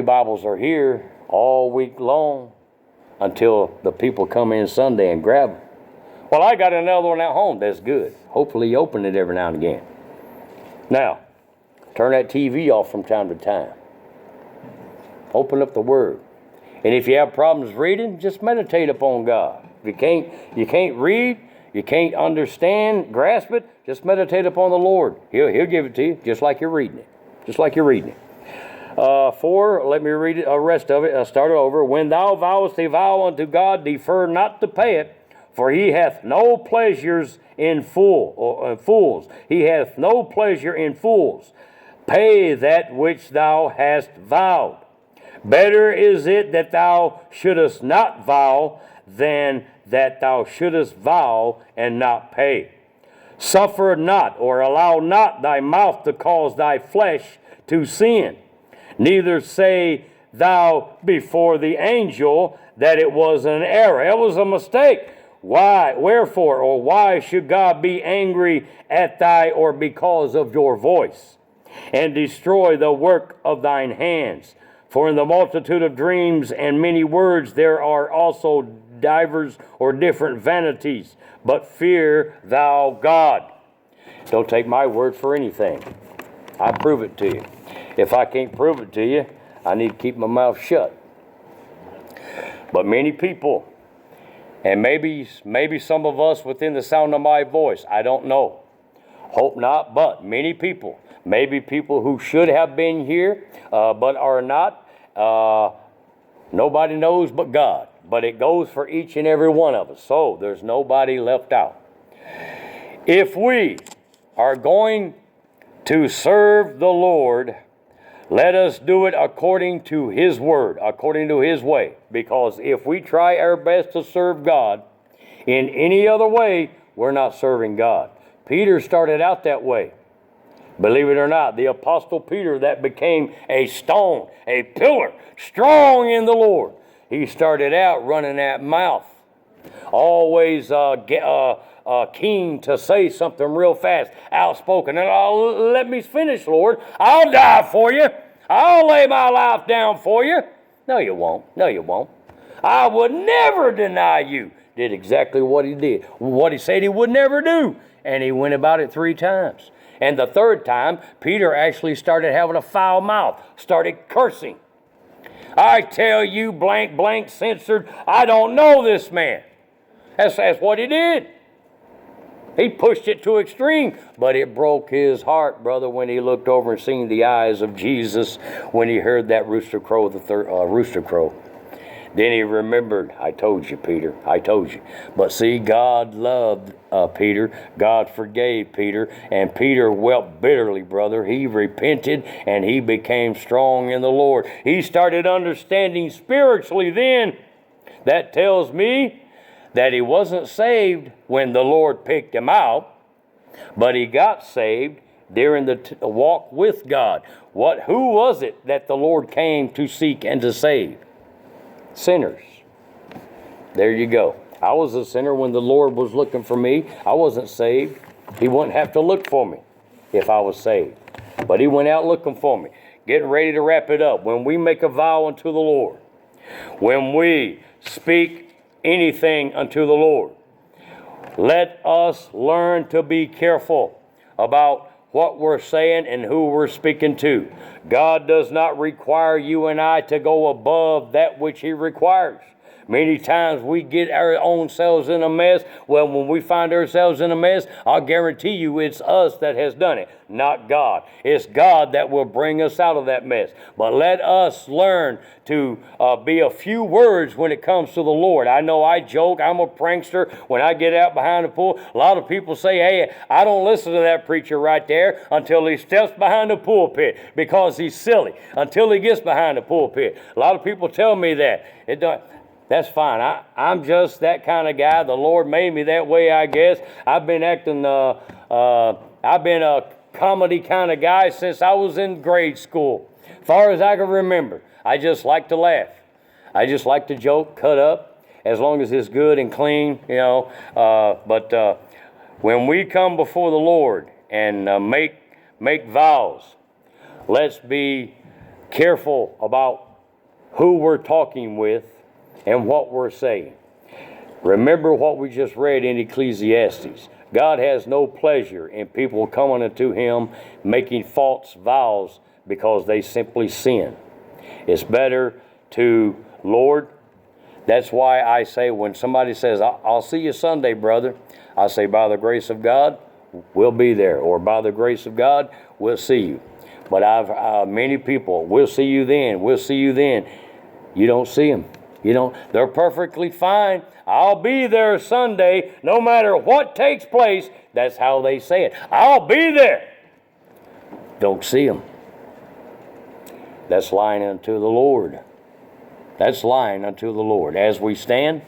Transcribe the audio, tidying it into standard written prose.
Bibles are here all week long until the people come in Sunday and grab them. Well, I got another one at home. That's good. Hopefully you open it every now and again. Now, turn that TV off from time to time. Open up the Word. And if you have problems reading, just meditate upon God. If you can't read, you can't understand, grasp it, just meditate upon the Lord. He'll give it to you just like you're reading it. Just like you're reading it. 4, let me read it, the rest of it. I'll start it over. When thou vowest a vow unto God, defer not to pay it, for he hath no pleasures in fools. He hath no pleasure in fools. Pay that which thou hast vowed. Better is it that thou shouldest not vow than that thou shouldest vow and not pay. Suffer not, or allow not thy mouth to cause thy flesh to sin. Neither say thou before the angel that it was an error. It was a mistake. Why? Wherefore, or why should God be angry at thy or because of your voice, and destroy the work of thine hands? For in the multitude of dreams and many words there are also divers or different vanities. But fear thou God. Don't take my word for anything. I prove it to you. If I can't prove it to you, I need to keep my mouth shut. But many people, and maybe some of us within the sound of my voice, I don't know. Hope not, but many people, maybe people who should have been here, but are not, nobody knows but God. But it goes for each and every one of us, so there's nobody left out. If we are going to serve the Lord, let us do it according to His word, according to His way. Because if we try our best to serve God in any other way, we're not serving God. Peter started out that way. Believe it or not, the Apostle Peter that became a stone, a pillar, strong in the Lord. He started out running that mouth. Always keen to say something real fast, outspoken. And let me finish, Lord. I'll die for you. I'll lay my life down for you. No, you won't. No, you won't. I would never deny you. Did exactly what he did, what he said he would never do. And he went about it 3 times. And the 3rd time, Peter actually started having a foul mouth, started cursing. I tell you, blank, blank, censored, I don't know this man. That's what he did. He pushed it to extreme, but it broke his heart, brother, when he looked over and seen the eyes of Jesus when he heard that rooster crow, rooster crow. Then he remembered, I told you, Peter, I told you. But see, God loved Peter. God forgave Peter, and Peter wept bitterly, brother. He repented, and he became strong in the Lord. He started understanding spiritually then. That tells me that he wasn't saved when the Lord picked him out, but he got saved during the walk with God. Who was it that the Lord came to seek and to save? Sinners. There you go. I was a sinner when the Lord was looking for me. I wasn't saved. He wouldn't have to look for me if I was saved. But he went out looking for me. Getting ready to wrap it up. When we make a vow unto the Lord, when we speak anything unto the Lord, let us learn to be careful about what we're saying and who we're speaking to. God does not require you and I to go above that which He requires. Many times we get our own selves in a mess. Well, when we find ourselves in a mess, I'll guarantee you it's us that has done it, not God. It's God that will bring us out of that mess. But let us learn to be a few words when it comes to the Lord. I know I joke, I'm a prankster when I get out behind the pool. A lot of people say, hey, I don't listen to that preacher right there until he steps behind the pulpit because he's silly, until he gets behind the pulpit. A lot of people tell me that. That's fine. I'm just that kind of guy. The Lord made me that way, I guess. I've been I've been a comedy kind of guy since I was in grade school. As far as I can remember, I just like to laugh. I just like to joke, cut up, as long as it's good and clean, you know. But when we come before the Lord and make vows, let's be careful about who we're talking with and what we're saying. Remember what we just read in Ecclesiastes. God has no pleasure in people coming unto Him making false vows because they simply sin. It's better to, Lord, that's why I say when somebody says, I'll see you Sunday, brother, I say, by the grace of God, we'll be there. Or by the grace of God, we'll see you. But many people, we'll see you then, we'll see you then. You don't see them. They're perfectly fine. I'll be there Sunday, no matter what takes place. That's how they say it. I'll be there. Don't see them. That's lying unto the Lord. That's lying unto the Lord. As we stand,